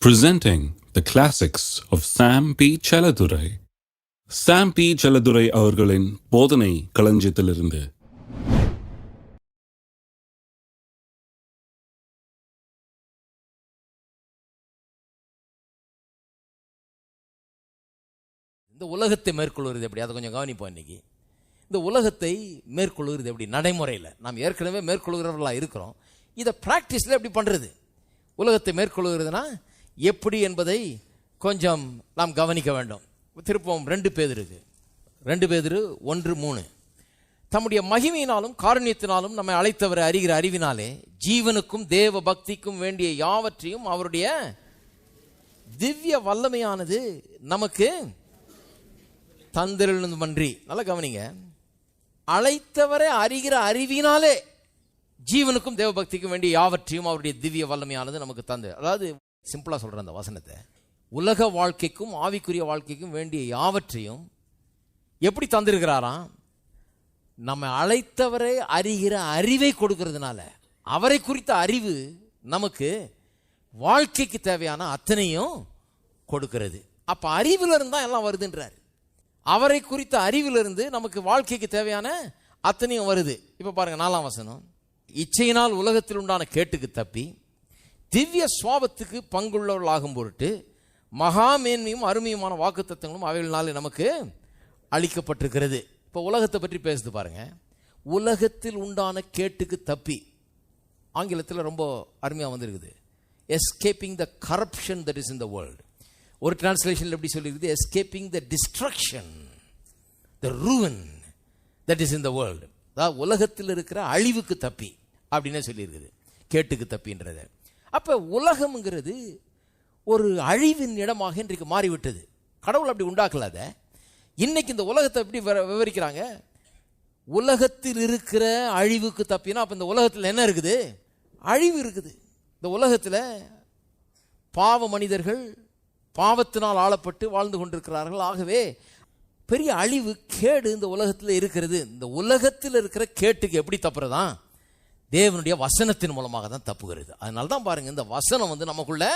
Presenting the classics of Sam P. Chaladurai. Sam P. Chaladurai அவர்களின் போதனை களஞ்சியத்திலிருந்து. இந்த உலகத்தை மேற்கொள்வது எப்படி, அதை கொஞ்சம் கவனிப்போம். இன்னைக்கு இந்த உலகத்தை மேற்கொள்வது எப்படி நடைமுறையில் நாம் ஏற்கனவே மேற்கொள்கிறவர்களாக இருக்கிறோம். இதை ப்ராக்டிஸில் எப்படி பண்ணுறது, உலகத்தை மேற்கொள்கிறதுனா எப்படி என்பதை கொஞ்சம் நாம் கவனிக்க வேண்டும். திருப்பம் 2 பேதுரு 1:3. தம்முடைய மகிமையினாலும் காருண்யத்தினாலும் நம்மை அழைத்தவரை அறிகிற அறிவினாலே ஜீவனுக்கும் தேவ பக்திக்கும் வேண்டிய யாவற்றையும் அவருடைய திவ்ய வல்லமையானது நமக்கு தந்திரமன்றி. நல்லா கவனிங்க, அழைத்தவரை அறிகிற அறிவினாலே ஜீவனுக்கும் தேவ பக்திக்கும் வேண்டிய யாவற்றையும் அவருடைய திவ்ய வல்லமையானது நமக்கு தந்து. அதாவது சிம்பிளா சொல்றேன், அந்த வசனத்தை உலக வாழ்க்கைக்கும் ஆவிக்குரிய வாழ்க்கைக்கும் வேண்டிய யாவற்றையும் எப்படி தந்திருக்கிறாராம்? நம்ம அழைத்தவரை அறிகிற அறிவை கொடுக்கிறதுனால, அவரை குறித்த அறிவு நமக்கு வாழ்க்கைக்கு தேவையான அத்தனையும் கொடுக்கிறது. அப்ப அறிவுல இருந்தா எல்லாம் வருதுன்றார். அவரை குறித்த அறிவிலிருந்து நமக்கு வாழ்க்கைக்கு தேவையான அத்தனையும் வருது. இப்ப பாருங்க 4ஆம் வசனம். இச்சையினால் உலகத்தில் உண்டான கேட்டுக்கு தப்பி திவ்ய சுவாபத்துக்கு பங்குள்ளவர்களாகும் பொருட்டு மகா மேன்மையும் அருமையுமான வாக்குத்தத்தங்களும் அவைகளினாலே நமக்கு அளிக்கப்பட்டிருக்கிறது. இப்போ உலகத்தை பற்றி பேசுது பாருங்க. உலகத்தில் உண்டான கேட்டுக்கு தப்பி, ஆங்கிலத்தில் ரொம்ப அருமையாக வந்திருக்குது, escaping the corruption that is in the world. ஒரு டிரான்ஸ்லேஷன்ல எப்படி சொல்லியிருக்குது, escaping the destruction, the ruin that is in the world. அதாவது உலகத்தில் இருக்கிற அழிவுக்கு தப்பி அப்படின்னு சொல்லியிருக்குது, கேட்டுக்கு தப்பின்றது. அப்ப உலகம்ங்கிறது ஒரு அழிவின் இடமாக இன்றைக்கு மாறிவிட்டது. கடவுள் அப்படி உண்டாக்கலாத. இன்னைக்கு இந்த உலகத்தை எப்படி விவரிக்கிறாங்க, உலகத்தில் இருக்கிற அழிவுக்கு தப்பினா அப்ப இந்த உலகத்தில் என்ன இருக்குது? அழிவு இருக்குது. இந்த உலகத்தில் பாவ மனிதர்கள் பாவத்தினால் ஆளப்பட்டு வாழ்ந்து கொண்டிருக்கிறார்கள். ஆகவே பெரிய அழிவு, கேடு இந்த உலகத்தில் இருக்கிறது. இந்த உலகத்தில் இருக்கிற கேட்டுக்கு எப்படி தப்புறதா? தேவனுடைய வசனத்தின் மூலமாக தான் தப்புகிறது. அதனால தான் பாருங்க, இந்த வசனம் நமக்குள்ள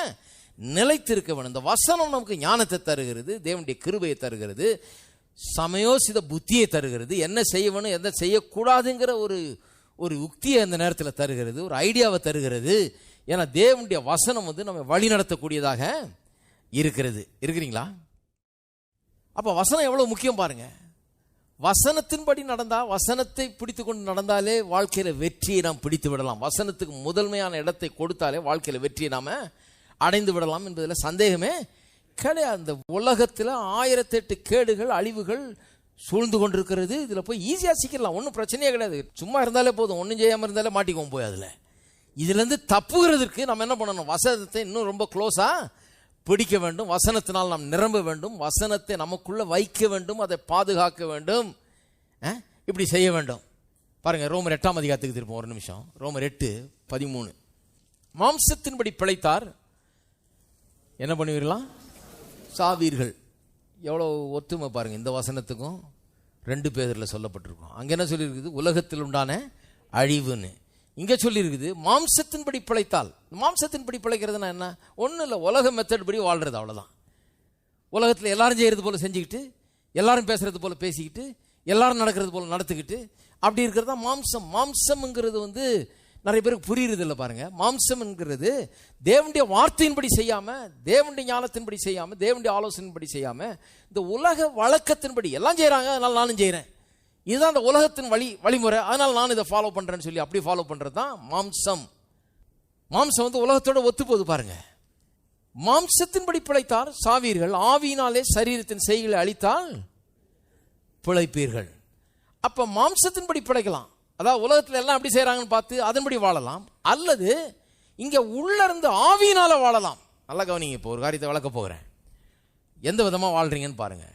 நிலைத்திருக்க வேணும். இந்த வசனம் நமக்கு ஞானத்தை தருகிறது, தேவனுடைய கிருபையை தருகிறது, சமயோசித புத்தியை தருகிறது, என்ன செய்ய வேணும் என்ன செய்யக்கூடாதுங்கிற ஒரு யுக்தியை அந்த நேரத்தில் தருகிறது, ஒரு ஐடியாவை தருகிறது. ஏன்னா தேவனுடைய வசனம் நம்ம வழி நடத்தக்கூடியதாக இருக்கிறது. இருக்கிறீங்களா? அப்ப வசனம் எவ்வளவு முக்கியம் பாருங்க. வசனத்தின்படி நடந்தா, வசனத்தை பிடித்து கொண்டு நடந்தாலே வாழ்க்கையில வெற்றியை நாம் பிடித்து விடலாம். வசனத்துக்கு முதன்மையான இடத்தை கொடுத்தாலே வாழ்க்கையில வெற்றியை நாம அடைந்து விடலாம் என்பதில் சந்தேகமே கிடையாது. அந்த உலகத்தில் 1008 கேடுகள் அழிவுகள் சூழ்ந்து கொண்டிருக்கிறது. இதுல போய் ஈஸியா சிக்கலாம், ஒன்றும் பிரச்சனையே கிடையாது. சும்மா இருந்தாலே போதும், ஒன்றும் செய்யாம இருந்தாலே மாட்டிக்குவோம் போய். இதுல இருந்து தப்புகிறதுக்கு நம்ம என்ன பண்ணணும்? வசனத்தை இன்னும் ரொம்ப க்ளோஸா பிடிக்க வேண்டும். வசனத்தினால் நாம் நிரம்ப வேண்டும். வசனத்தை நமக்குள்ள வைக்க வேண்டும், அதை பாதுகாக்க வேண்டும். இப்படி செய்ய வேண்டும். பாருங்க, ரோமர் 8ஆம் அதிகாரத்துக்கு திருப்போம் ஒரு நிமிஷம். ரோமர் 8:13. மாம்சத்தின்படி பிழைத்தார் என்ன பண்ணுவீர்களா? சாவீர்கள். எவ்வளோ ஒத்துமை பாருங்க இந்த வசனத்துக்கும் 2 பேதுருல சொல்லப்பட்டிருக்கும். அங்க என்ன சொல்லியிருக்குது? உலகத்தில் உண்டான அழிவுன்னு. இங்க சொல்லி இருக்குது மாம்சத்தின்படி பிழைத்தால். மாம்சத்தின்படி பிழைக்கிறதுனா என்ன? ஒன்றும் இல்லை, உலக மெத்தட் படி வாழ்றது, அவ்வளோதான். உலகத்தில் எல்லாரும் செய்யறது போல செஞ்சுக்கிட்டு, எல்லாரும் பேசுறது போல பேசிக்கிட்டு, எல்லாரும் நடக்கிறது போல நடத்துக்கிட்டு அப்படி இருக்கிறது தான் மாம்சம். மாம்சம்ங்கிறது நிறைய பேருக்கு புரியுறது இல்லை பாருங்க. மாம்சம்ங்கிறது தேவனுடைய வார்த்தையின்படி செய்யாம, தேவனுடைய ஞானத்தின்படி செய்யாம, தேவனுடைய ஆலோசனையின்படி செய்யாம, இந்த உலக வழக்கத்தின்படி எல்லாம் செய்யறாங்க, அதனால நானும் செய்யறேன், இதுதான் அந்த உலகத்தின் வழிமுறை, அதனால நான் இதை ஃபாலோ பண்றேன்னு சொல்லி அப்படி ஃபாலோ பண்றது தான் மாம்சம். மாம்சம் உலகத்தோட ஒத்து போகுது பாருங்க. மாம்சத்தின்படி பிழைத்தார் சாவீர்கள், ஆவியினாலே சரீரத்தின் செய்களை அழித்தால் பிழைப்பீர்கள். அப்ப மாம்சத்தின்படி பிழைக்கலாம், அதாவது உலகத்துல எல்லாம் எப்படி செய்யறாங்கன்னு பார்த்து அதன்படி வாழலாம், அல்லது இங்க உள்ள இருந்து ஆவியினால வாழலாம். நல்லா கவனிங்க, இப்போ ஒரு காரியத்தை விளக்க போகிறேன். எந்த விதமா வாழ்றீங்கன்னு பாருங்க.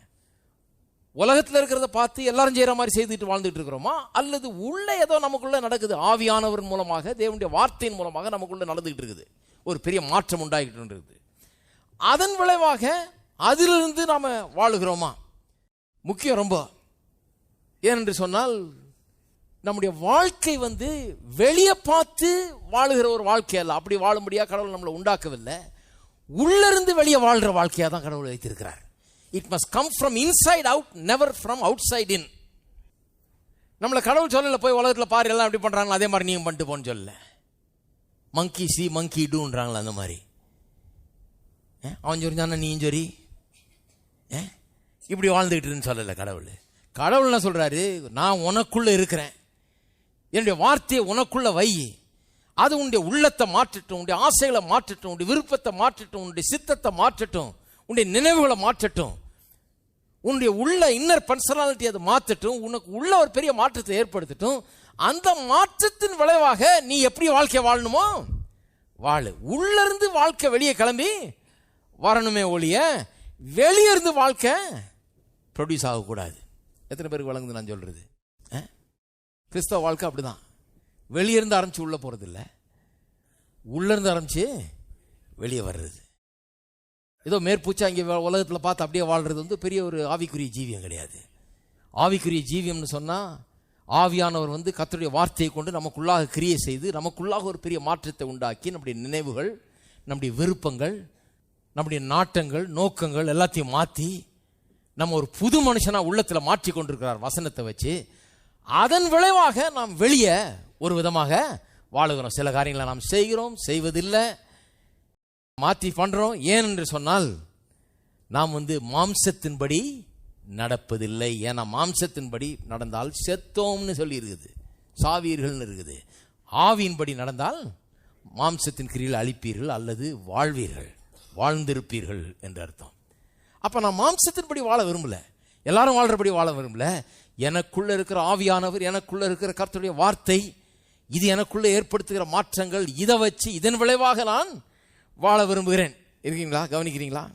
உலகத்தில் இருக்கிறத பார்த்து எல்லாரும் செய்யற மாதிரி செய்துட்டு வாழ்ந்துட்டு இருக்கிறோமா, அல்லது உள்ள ஏதோ நமக்குள்ள நடக்குது, ஆவியானவர் மூலமாக, தேவனுடைய வார்த்தையின் மூலமாக நமக்குள்ள நடந்துகிட்டு இருக்குது, ஒரு பெரிய மாற்றம் உண்டாகிட்டு இருக்குது. அதன் விளைவாக அதிலிருந்து நாம வாழுகிறோமா? முக்கியம் ரொம்ப. ஏனென்று சொன்னால் நம்முடைய வாழ்க்கை வெளியே பார்த்து வாழுகிற ஒரு வாழ்க்கை அல்ல. அப்படி வாழும்படியா கடவுள் நம்மளை உண்டாக்கவில்லை. உள்ளிருந்து வெளியே வாழ்ற வாழ்க்கையா தான் கடவுள் வைத்திருக்கிறார். It must come from inside out, never from outside in. நம்மளை கடவுள் சொல்லல போய் உலகத்தில் பாரு எல்லாம் எப்படி பண்றாங்களோ அதே மாதிரி நீங்க பண்ணிட்டு போன்னு சொல்லல. மங்கி சி மங்கி டூன்றாங்களா அந்த மாதிரி. அவன் சொரிஞ்சானா நீயும் சொரி இப்படி வாழ்ந்துகிட்டு சொல்லல கடவுள். கடவுள் என்ன சொல்றாரு, நான் உனக்குள்ள இருக்கிறேன், என்னுடைய வார்த்தையை உனக்குள்ள வை, அது உன்னுடைய உள்ளத்தை மாற்றட்டும், உன்னுடைய ஆசைகளை மாற்றட்டும், உன்னுடைய விருப்பத்தை மாற்றட்டும், உன்னுடைய சித்தத்தை மாற்றட்டும், உன்னுடைய நினைவுகளை மாற்றட்டும், உன்னுடைய உள்ள இன்னர் பர்சனாலிட்டி அதை மாற்றட்டும், உனக்கு உள்ள ஒரு பெரிய மாற்றத்தை ஏற்படுத்தட்டும். அந்த மாற்றத்தின் விளைவாக நீ எப்படி வாழ்க்கை வாழணுமோ வாழு. உள்ள இருந்து வாழ்க்கை வெளியே கிளம்பி வரணுமே ஒழிய வெளியே இருந்து வாழ்க்கை ப்ரொடியூஸ் ஆகக்கூடாது. எத்தனை பேருக்கு வழங்குது நான் சொல்றது? கிறிஸ்தவ வாழ்க்கை அப்படிதான். வெளியே இருந்து ஆரம்பிச்சு உள்ள போறது இல்லை, உள்ள இருந்து ஆரம்பிச்சு வெளியே வர்றது. ஏதோ மேற்பூச்சா இங்கே உலகத்தில் பார்த்து அப்படியே வாழ்றது பெரிய ஒரு ஆவிக்குரிய ஜீவியம் கிடையாது. ஆவிக்குரிய ஜீவியம்னு சொன்னால் ஆவியானவர் கர்த்தருடைய வார்த்தையை கொண்டு நமக்குள்ளாக கிரியை செய்து நமக்குள்ளாக ஒரு பெரிய மாற்றத்தை உண்டாக்கி நம்முடைய நினைவுகள், நம்முடைய விருப்பங்கள், நம்முடைய நாட்டங்கள், நோக்கங்கள் எல்லாத்தையும் மாற்றி நம்ம ஒரு புது மனுஷனாக உள்ளத்தில் மாற்றி கொண்டிருக்கிறார் வசனத்தை வச்சு. அதன் விளைவாக நாம் வெளியே ஒரு விதமாக வாழுகிறோம். சில காரியங்களை நாம் செய்கிறோம், செய்வதில்லை, மாற்றி பண்றோம். ஏன் என்று சொன்னால் நாம் மாம்சத்தின்படி நடப்பதில்லை. ஏன்னா மாம்சத்தின்படி நடந்தால் செத்தோம்னு சொல்லி இருக்குது, சாவீர்கள்னு இருக்குது. ஆவியின்படி நடந்தால் மாம்சத்தின் கிரியில் அழிப்பீர்கள் அல்லது வாழ்வீர்கள், வாழ்ந்திருப்பீர்கள் என்று அர்த்தம். அப்ப நான் மாம்சத்தின்படி வாழ விரும்பல, எல்லாரும் வாழ்றபடி வாழ விரும்பல. எனக்குள்ள இருக்கிற ஆவியானவர், எனக்குள்ள இருக்கிற கர்த்தருடைய வார்த்தை, இது எனக்குள்ள ஏற்படுத்துகிற மாற்றங்கள், இதை வச்சு இதன் விளைவாக நான் வாழ விரும்புகிறேன். இருக்கீங்களா? கவனிக்கிறீங்களா?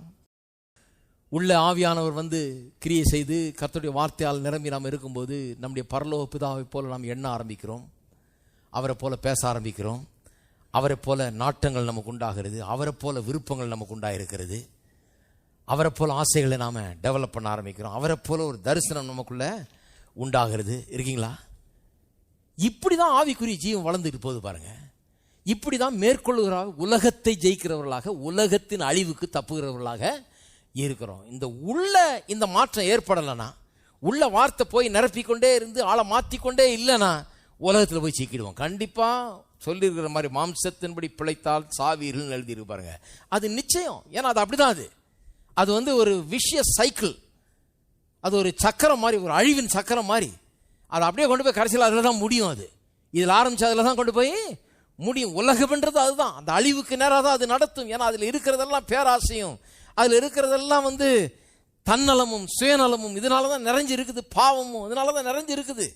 உள்ள ஆவியானவர் கிரியை செய்து கர்த்தருடைய வார்த்தையால் நிரம்பி நாம் இருக்கும்போது நம்முடைய பரலோக பிதாவை போல நாம் எண்ண ஆரம்பிக்கிறோம், அவரை போல பேச ஆரம்பிக்கிறோம், அவரை போல நாட்டங்கள் நமக்கு உண்டாகிறது, அவரை போல விருப்பங்கள் நமக்கு உண்டாயிருக்கிறது, அவரை போல ஆசைகளை நாம டெவலப் பண்ண ஆரம்பிக்கிறோம், அவரை போல ஒரு தரிசனம் நமக்குள்ள உண்டாகிறது. இருக்கீங்களா? இப்படிதான் ஆவிக்குரிய ஜீவன் வளர்ந்துட்டு போகுது பாருங்க. இப்படிதான் மேற்கொள்ளுகிறாக உலகத்தை ஜெயிக்கிறவர்களாக, உலகத்தின் அழிவுக்கு தப்புகிறவர்களாக இருக்கிறோம். இந்த மாற்றம் ஏற்படலைன்னா, உள்ள வார்த்தை போய் நிரப்பிக்கொண்டே இருந்து ஆளை மாற்றிக்கொண்டே இல்லைன்னா உலகத்தில் போய் சிக்கிடுவோம். கண்டிப்பா சொல்லியிருக்கிற மாதிரி மாம்சத்தின்படி பிழைத்தால் சாவீர்கள் எழுதியிருப்பாருங்க. அது நிச்சயம். ஏன்னா அது அப்படிதான். அது ஒரு விஷய சைக்கிள், அது ஒரு சக்கரம் மாதிரி, ஒரு அழிவின் சக்கரம் மாதிரி. அதை அப்படியே கொண்டு போய் கடைசியில் அதில் தான் முடியும். அது இதில் ஆரம்பிச்சு அதில் தான் கொண்டு போய் முடியும். உலகம்ன்றது அதுதான், அந்த அழிவுக்கு நேராக தான் அது நடத்தும். ஏன்னா அதில் இருக்கிறதெல்லாம் பேராசையும், அதில் இருக்கிறதெல்லாம் தன்னலமும் சுயநலமும் இதனால தான் நிறைஞ்சு இருக்குது, பாவமும் இதனால தான் நிறைஞ்சு இருக்குது.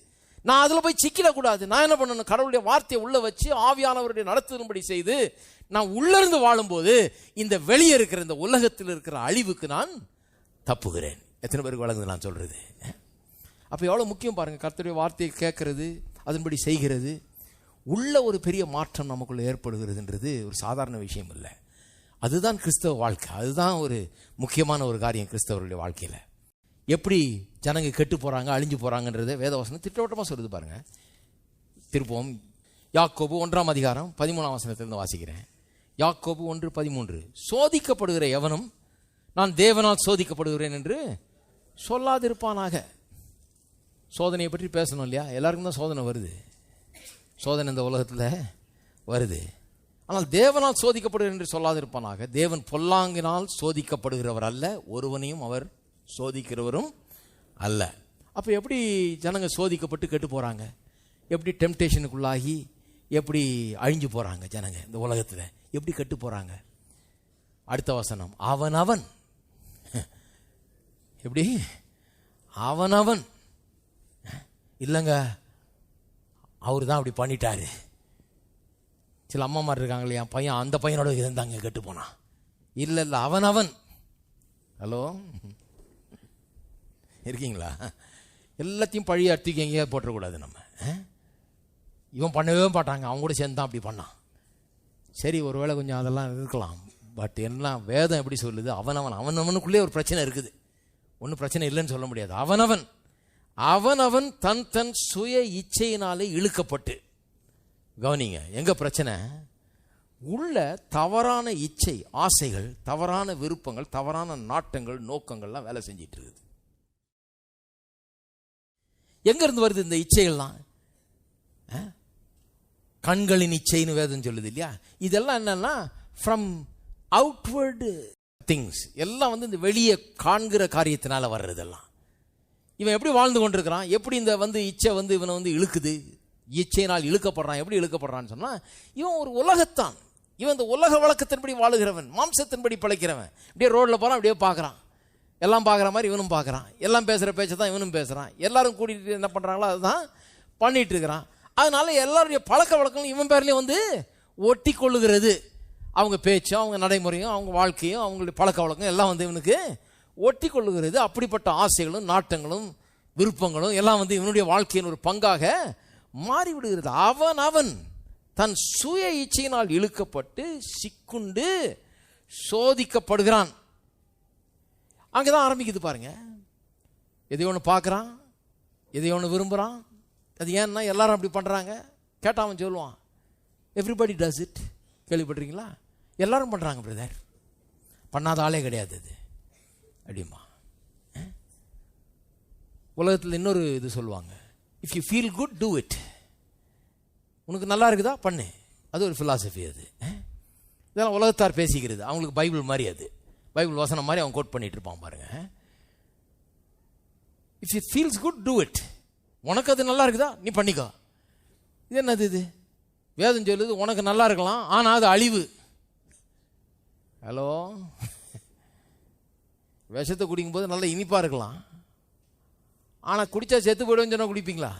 நான் அதில் போய் சிக்கிடக்கூடாது. நான் என்ன பண்ணணும்? கடவுளுடைய வார்த்தையை உள்ள வச்சு ஆவியானவருடைய நடத்தும்படி செய்து நான் உள்ளிருந்து வாழும்போது இந்த வெளியே இருக்கிற இந்த உலகத்தில் இருக்கிற அழிவுக்கு நான் தப்புகிறேன். எத்தனை பேருக்கு வழங்குது நான் சொல்றது? அப்போ எவ்வளோ முக்கியம் பாருங்க. கர்த்தருடைய வார்த்தையை கேட்கறது, அதன்படி செய்கிறது, உள்ள ஒரு பெரிய மாற்றம் நமக்குள்ள ஏற்படுகிறதுன்றது ஒரு சாதாரண விஷயம் இல்லை. அதுதான் கிறிஸ்தவ வாழ்க்கை. அதுதான் ஒரு முக்கியமான ஒரு காரியம் கிறிஸ்தவருடைய வாழ்க்கையில். எப்படி ஜனங்க கெட்டு போறாங்க, அழிஞ்சு போறாங்கன்றதை வேதவசனம் திட்டவட்டமாக சொல்லுது பாருங்க. திருப்போம் யாக்கோபு 1ஆம் அதிகாரம் 13ஆம் வசனத்திலிருந்து வாசிக்கிறேன். யாக்கோபு 1:13. சோதிக்கப்படுகிற எவனும் நான் தேவனால் சோதிக்கப்படுகிறேன் என்று சொல்லாதிருப்பானாக. சோதனையை பற்றி பேசணும் இல்லையா? எல்லாருக்கும் தான் சோதனை வருது, சோதனை இந்த உலகத்தில் வருது. ஆனால் தேவனால் சோதிக்கப்படுகிறேன் என்று சொல்லாதிருப்பானாக. தேவன் பொல்லாங்கினால் சோதிக்கப்படுகிறவர் அல்ல, ஒருவனையும் அவர் சோதிக்கிறவரும் அல்ல. அப்போ எப்படி ஜனங்க சோதிக்கப்பட்டு கெட்டு போகிறாங்க, எப்படி டெம்டேஷனுக்குள்ளாகி எப்படி அழிஞ்சு போகிறாங்க ஜனங்க இந்த உலகத்தில், எப்படி கெட்டு போகிறாங்க? அடுத்த வசனம், அவனவன் எப்படி அவனவன் இல்லைங்க அவரு தான் அப்படி பண்ணிட்டாரு. சில அம்மா மாதிரி இருக்காங்க இல்லையா, பையன் அந்த பையனோட இருந்தாங்க கெட்டு போனான். இல்லை இல்லை, அவனவன். ஹலோ, இருக்கீங்களா? எல்லாத்தையும் பழிய அடித்துக்கு எங்கேயா போட்டுறக்கூடாது. நம்ம இவன் பண்ணவே மாட்டாங்க, அவங்க கூட சேர்ந்து தான் அப்படி பண்ணான். சரி, ஒருவேளை கொஞ்சம் அதெல்லாம் இருக்கலாம். பட் எல்லாம் வேதம் எப்படி சொல்லுது? அவனவன், அவனவனுக்குள்ளே ஒரு பிரச்சனை இருக்குது. ஒன்றும் பிரச்சனை இல்லைன்னு சொல்ல முடியாது. அவனவன் அவனவன் தன் தன் சுய இச்சையினாலே இழுக்கப்பட்டு. கவனிங்க, எங்க பிரச்சனை? உள்ள தவறான இச்சை, ஆசைகள், தவறான விருப்பங்கள், தவறான நாட்டங்கள், நோக்கங்கள்லாம் வேலை செஞ்சிட்டு இருக்குது. எங்க இருந்து வருது இந்த இச்சைகள்லாம்? கண்களின் இச்சைன்னு வேதம் சொல்லுது இல்லையா? இதெல்லாம் என்னன்னா ஃப்ரம் அவுட்வர்டு திங்ஸ், எல்லாம் வந்து இந்த வெளியே காண்கிற காரியத்தினால வர்றதெல்லாம். இவன் எப்படி வாழ்ந்து கொண்டிருக்கிறான், எப்படி இந்த இச்சை இவனை இழுக்குது, இச்சையினால் இழுக்கப்படுறான். எப்படி இழுக்கப்படுறான்னு சொன்னா, இவன் ஒரு உலகத்தான். இவன் இந்த உலக வழக்கத்தின்படி வாழுகிறவன், மாம்சத்தின்படி பிழைக்கிறவன். அப்படியே ரோட்ல போறான், அப்படியே பார்க்கறான், எல்லாம் பார்க்குற மாதிரி இவனும் பார்க்குறான், எல்லாம் பேசுகிற பேச்சை தான் இவனும் பேசுகிறான், எல்லாரும் கூட்டிகிட்டு என்ன பண்ணுறாங்களோ அதுதான் பண்ணிட்டு இருக்கிறான். அதனால எல்லாருடைய பழக்க வழக்கங்களும் இவன் பேர்லேயும் ஒட்டி கொள்ளுகிறது. அவங்க பேச்சும், அவங்க நடைமுறையும், அவங்க வாழ்க்கையும், அவங்களுடைய பழக்க வழக்கம் எல்லாம் இவனுக்கு ஒட்டி கொள்ளுகிறது. அப்படிப்பட்ட ஆசைகளும் நாட்டங்களும் விருப்பங்களும் எல்லாம் இவனுடைய வாழ்க்கையின் ஒரு பங்காக மாறிவிடுகிறது. அவன் தன் சுய இச்சையினால் இழுக்கப்பட்டு சிக்குண்டு சோதிக்கப்படுகிறான். அங்கதான் ஆரம்பிக்குது பாருங்க. எதை ஒன்று பார்க்குறான், எதை ஒன்று விரும்புகிறான். அது ஏன்னா எல்லாரும் அப்படி பண்ணுறாங்க. கேட்டால் அவன் சொல்லுவான், எவ்ரிபடி டஸ் இட். கேள்விப்பட்டிருக்கீங்களா? எல்லாரும் பண்ணுறாங்க பிரதர், பண்ணாத ஆளே கிடையாது அது அப்படிமா. உலகத்தில் இன்னொரு இது சொல்லுவாங்க, if you feel good do it. உனக்கு நல்லா இருக்குதா பண்ணு. அது ஒரு ஃபிலாசபி. அது இதெல்லாம் உலகத்தார் பேசிக்கிறது. அவங்களுக்கு பைபிள் மாதிரி, அது பைபிள் வசனம் மாதிரி அவன் கோட் பண்ணிட்டு இருப்பான் பாருங்க. If it feels good do it. உனக்கு அது நல்லா இருக்குதா நீ பண்ணிக்கோ. இது என்னது? இது வேதம் சொல்லுது உனக்கு நல்லா இருக்கலாம், ஆனால் அது அழிவு. ஹலோ, விஷத்தை குடிக்கும்போது நல்லா இனிப்பாக இருக்கலாம், ஆனால் குடித்தா செத்து போய்டுவேன்னு சொன்னால் குடிப்பீங்களா?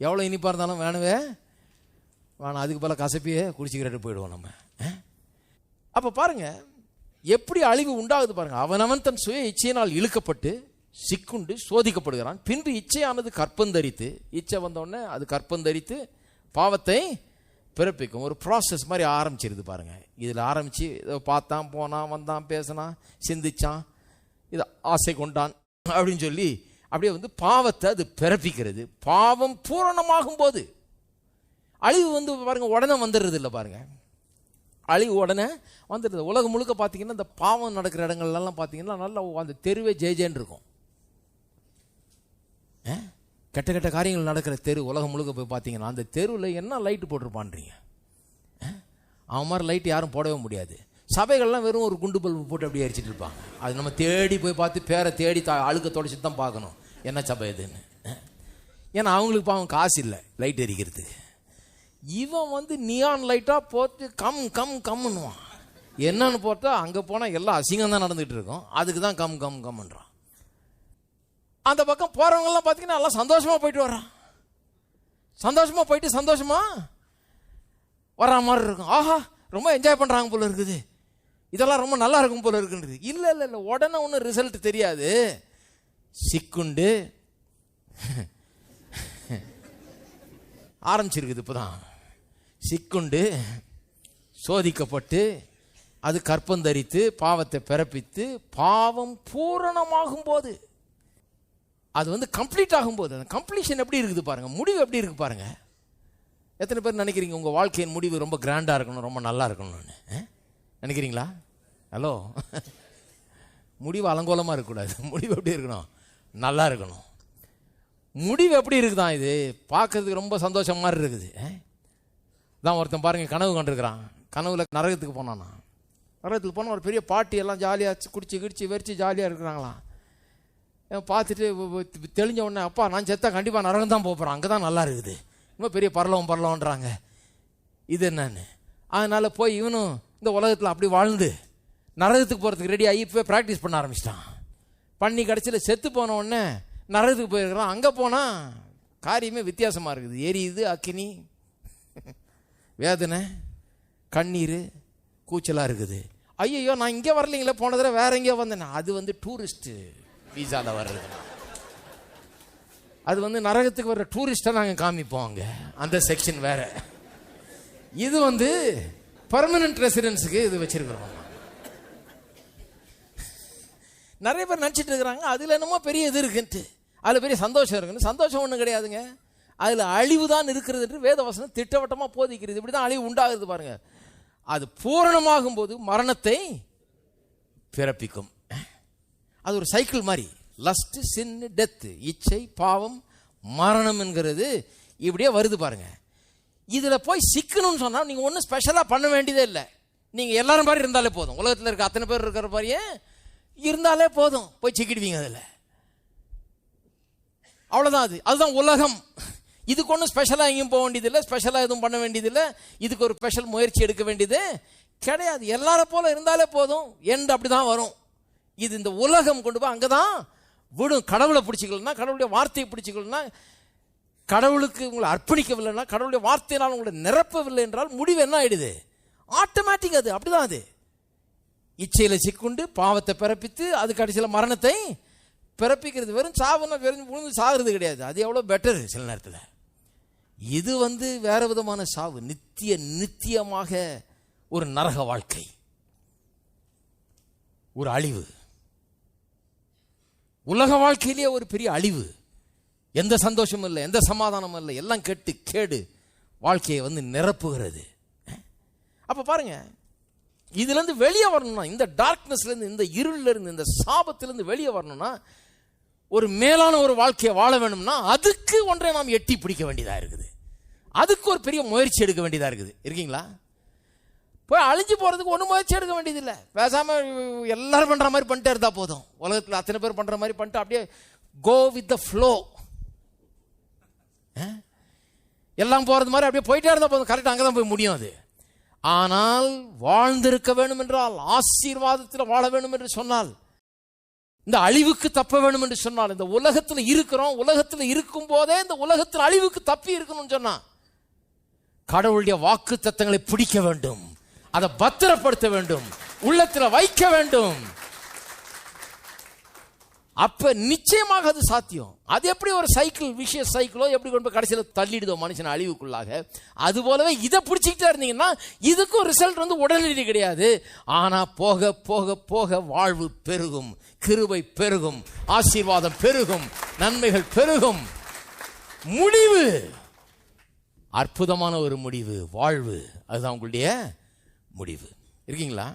எவ்வளோ இனிப்பாக இருந்தாலும் வேணுவே வேணாம், அதுக்கு பல கசப்பியே குடிச்சிக்கிட்டு போயிடுவோம் நம்ம. அப்போ பாருங்க எப்படி அழிவு உண்டாகுது பாருங்க. அவனவன் தன் சுய இச்சையினால் இழுக்கப்பட்டு சிக்குண்டு சோதிக்கப்படுகிறான். பின்பு இச்சையானது கற்பந்தரித்து, இச்சை வந்தோடனே அது கற்பந்தரித்து பாவத்தை பிறப்பிக்கும். ஒரு ப்ராசஸ் மாதிரி ஆரம்பிச்சிருது பாருங்க. இதில் ஆரம்பித்து இதை பார்த்தான், போனான், வந்தான், பேசினான், சிந்திச்சான், இதை ஆசை கொண்டான் அப்படின்னு சொல்லி அப்படியே பாவத்தை அது பிறப்பிக்கிறது. பாவம் பூரணமாகும் போது அழிவு பாருங்க உடனே வந்துடுறது இல்லை பாருங்க. அழிவு உடனே வந்துடுது. உலகம் முழுக்க பார்த்தீங்கன்னா இந்த பாவம் நடக்கிற இடங்கள்லாம் பார்த்தீங்கன்னா நல்லா அந்த தெருவே ஜெயஜேன்னு இருக்கும். கெட்ட கெட்ட காரியங்கள் நடக்கிற தெரு உலகம் முழுக்க போய் பார்த்தீங்கன்னா அந்த தெருவில் என்ன லைட்டு போட்டிருப்பான்றீங்க. அவன் மாதிரி லைட் யாரும் போடவே முடியாது. சபைகள்லாம் வெறும் ஒரு குண்டு பல்பு போட்டு அப்படியே அடிச்சுட்டு இருப்பாங்க. அது நம்ம தேடி போய் பார்த்து பேரை தேடி அழுக்க தொடச்சிட்டு தான் பார்க்கணும் என்ன சபை எதுன்னு. ஏன்னா அவங்களுக்கு பாவம் காசு இல்லை லைட் எரிக்கிறதுக்கு. இவன் நியான் லைட்டாக போட்டு கம் கம் கம்னுவான். என்னன்னு போட்டா அங்கே போனால் எல்லாம் அசிங்கம் தான் நடந்துகிட்டு இருக்கும். அதுக்கு தான் கம் கம் கம்ன்றான். அந்த பக்கம் போகிறவங்கெல்லாம் பார்த்தீங்கன்னா எல்லாம் சந்தோஷமாக போயிட்டு வர்றான். சந்தோஷமாக போயிட்டு சந்தோஷமாக வர்ற மாதிரி இருக்கும். ஆஹா, ரொம்ப என்ஜாய் பண்ணுறாங்க போல இருக்குது, இதெல்லாம் ரொம்ப நல்லா இருக்கும் போல இருக்குன்றது. இல்லை இல்லை இல்லை, உடனே ஒன்றும் ரிசல்ட் தெரியாது. சிக்குண்டு ஆரம்பிச்சிருக்குது. இப்போதான் சிக்குண்டு சோதிக்கப்பட்டு அது கற்பந்தரித்து பாவத்தை பிறப்பித்து பாவம் பூரணமாகும் போது, அது கம்ப்ளீட் ஆகும்போது, அந்த கம்ப்ளீஷன் எப்படி இருக்குது பாருங்க, முடிவு எப்படி இருக்கு பாருங்க. எத்தனை பேர் நினைக்கிறீங்க உங்கள் வாழ்க்கையின் முடிவு ரொம்ப கிராண்டாக இருக்கணும், ரொம்ப நல்லா இருக்கணும்னு நினைக்கிறீங்களா? ஹலோ, முடிவு அலங்கோலமாக இருக்கக்கூடாது. முடிவு எப்படி இருக்கணும்? நல்லா இருக்கணும். முடிவு எப்படி இருக்குதான்? இது பார்க்கறதுக்கு ரொம்ப சந்தோஷம் மாதிரி இருக்குது. தான் ஒருத்தன் பாருங்க கனவு கண்டிருக்கிறான். கனவுல நரகத்துக்கு போனானா. நரகத்துக்கு போனால் ஒரு பெரிய பார்ட்டி எல்லாம் ஜாலியாக குடிச்சு கிடிச்சு வெறிச்சு ஜாலியாக இருக்கிறாங்களாம். பார்த்துட்டு தெளிஞ்ச உடனே, அப்பா நான் செத்தா கண்டிப்பாக நரகம் தான் போகிறேன், அங்கே தான் நல்லா இருக்குது, இன்னும் பெரிய பரலவன்றாங்க. இது என்னன்னு அதனால போய் இவனும் இந்த உலகத்தில் அப்படி வாழ்ந்து நரகத்துக்கு போகிறதுக்கு ரெடி ஆகி இப்போ ப்ராக்டிஸ் பண்ண ஆரம்பிச்சிட்டான். பண்ணி கடைசியில் செத்து போன உடனே நரகத்துக்கு போயிருக்கிறான். அங்கே போனால் காரியமே வித்தியாசமாக இருக்குது. எரியுது, அக்கினி, வேதனை, கண்ணீர், கூச்சலாக இருக்குது. ஐயோ நான் இங்கே வரலைங்களே, போன தடவை வேற எங்கேயோ வந்தேன். அது டூரிஸ்ட்டு வீசாவில் வர்றது. அது நரகத்துக்கு வர்ற டூரிஸ்டை நாங்கள் காமிப்போம் அங்கே, அந்த செக்ஷன் வேற. இது பர்மனன்ட் ரெசிடென்ஸுக்கு இது வச்சிருக்கிறோம். நிறைய பேர் நினச்சிட்டு இருக்கிறாங்க அதில் என்னமோ பெரிய இது இருக்குன்ட்டு, அதில் பெரிய சந்தோஷம் இருக்குன்னு. சந்தோஷம் ஒன்றும் கிடையாதுங்க, அதில் அழிவு தான் இருக்கிறது என்று வேதவசனம் திட்டவட்டமாக போதிக்கிறது. இப்படி தான் அழிவு உண்டாகுது பாருங்க. அது பூரணமாகும் போது மரணத்தை பிறப்பிக்கும். அது ஒரு சைக்கிள் மாதிரி. லஸ்ட், சின், டெத், இச்சை, பாவம், மரணம் என்கிறது இப்படியே வருது பாருங்க. இதுல போய் சிக்கணும்னு சொன்னா நீங்க ஒன்றும் ஸ்பெஷலா பண்ண வேண்டியதே இல்லை. நீங்க எல்லாரும் மாதிரி இருந்தாலே போதும். உலகத்தில் இருக்க அத்தனை பேர் இருக்கிற மாதிரியே இருந்தாலே போதும், போய் சிக்கிடுவீங்க அதுல. அவ்வளவுதான். அதுதான் உலகம். இதுக்கு ஒன்றும் ஸ்பெஷலாக எங்கேயும் போக வேண்டியதில்லை, ஸ்பெஷலாக எதுவும் பண்ண வேண்டியதில்லை, இதுக்கு ஒரு ஸ்பெஷல் முயற்சி எடுக்க வேண்டியது கிடையாது. எல்லாரும் போல இருந்தாலே போதும் என்று அப்படிதான் வரும். இது இந்த உலகம் கொண்டு போய் அங்கதான் விடும். கடவுளை பிடிச்சிக்கலன்னா, கடவுளுடைய வார்த்தையை பிடிச்சிக்கலன்னா, கடவுளுக்கு உங்களை அர்ப்பணிக்கவில்லைன்னா, கடவுளுடைய வார்த்தையினால் உங்களை நிரப்பவில்லை என்றால் முடிவு என்ன ஆயிடுது? ஆட்டோமேட்டிக். அது அப்படிதான். அது இச்சையில சிக்குண்டு பாவத்தை பிறப்பித்து அது கடைசியில் மரணத்தை பிறப்பிக்கிறது. வெறும் சாவுன்னா வெறும் விழுந்து சாகுறது கிடையாது. அது எவ்வளோ பெட்டர் சில நேரத்தில். இது வேற விதமான சாவு. நித்தியமாக ஒரு நரக வாழ்க்கை, ஒரு அழிவு. உலக வாழ்க்கையிலேயே ஒரு பெரிய அழிவு. எந்த சந்தோஷமும் இல்லை, எந்த சமாதானமும் இல்லை, எல்லாம் கெட்டு கேடு வாழ்க்கையை நிரப்புகிறது. அப்ப பாருங்க, இதுல இருந்து வெளியே வரணும்னா, இந்த டார்க்னஸ்ல இருந்து, இந்த இருள்ல இருந்து, இந்த சாபத்திலிருந்து வெளியே வரணும்னா, ஒரு மேலான ஒரு வாழ்க்கையை வாழ வேணும்னா அதுக்கு ஒன்றை நாம் எட்டி பிடிக்க வேண்டியதா இருக்குது. அதுக்கு ஒரு பெரிய முயற்சி எடுக்க வேண்டியதா இருக்குது. இருக்கீங்களா? போய் அழிஞ்சு போறதுக்கு ஒன்றும் முயற்சி எடுக்க வேண்டியதில்லை. பேசாம எல்லாரும் பண்ற மாதிரி பண்ணிட்டே இருந்தா போதும். உலகத்தில் அத்தனை பேர் பண்ற மாதிரி பண்ணிட்டு அப்படியே கோ வித் த ஃப்ளோ, எல்லாம் போறது மாதிரி அப்படியே போயிட்டே இருந்தா போதும். கரெக்டாக அங்கதான் போய் முடியும் அது. ஆனால் வாழ்ந்திருக்க வேண்டும் என்றால், ஆசீர்வாதத்தில் வாழ வேண்டும் என்று சொன்னால், இந்த அழிவுக்கு தப்ப வேண்டும் என்று சொன்னால், இந்த உலகத்தில் இருக்கிறோம், உலகத்தில் இருக்கும் போதே இந்த உலகத்தில் அழிவுக்கு தப்பி இருக்கணும்னு சொன்னா, கடவுளுடைய வாக்கு தத்தங்களை பிடிக்க வேண்டும், அதை பத்திரப்படுத்த வேண்டும், உள்ளத்தில் வைக்க வேண்டும். அப்ப நிச்சயமாக அது சாத்தியம். அது எப்படி ஒரு சைக்கிள், விஷய சைக்கிளோ எப்படி கொண்டு போய் கடைசியில் தள்ளிடுதோ மனுஷன் அழிவுக்குள்ளாக, அது போலவே இதை பிடிச்சிக்கிட்டே இருந்தீங்கன்னா இதுக்கும் ரிசல்ட் உடனடி கிடையாது. ஆனா போக போக போக வாழ்வு பெருகும், கிருபை பெருகும், ஆசீர்வாதம் பெருகும், நன்மைகள் பெருகும். முடிவு அற்புதமான ஒரு முடிவு, வாழ்வு. அதுதான் உங்களுடைய முடிவு. இருக்கீங்களா?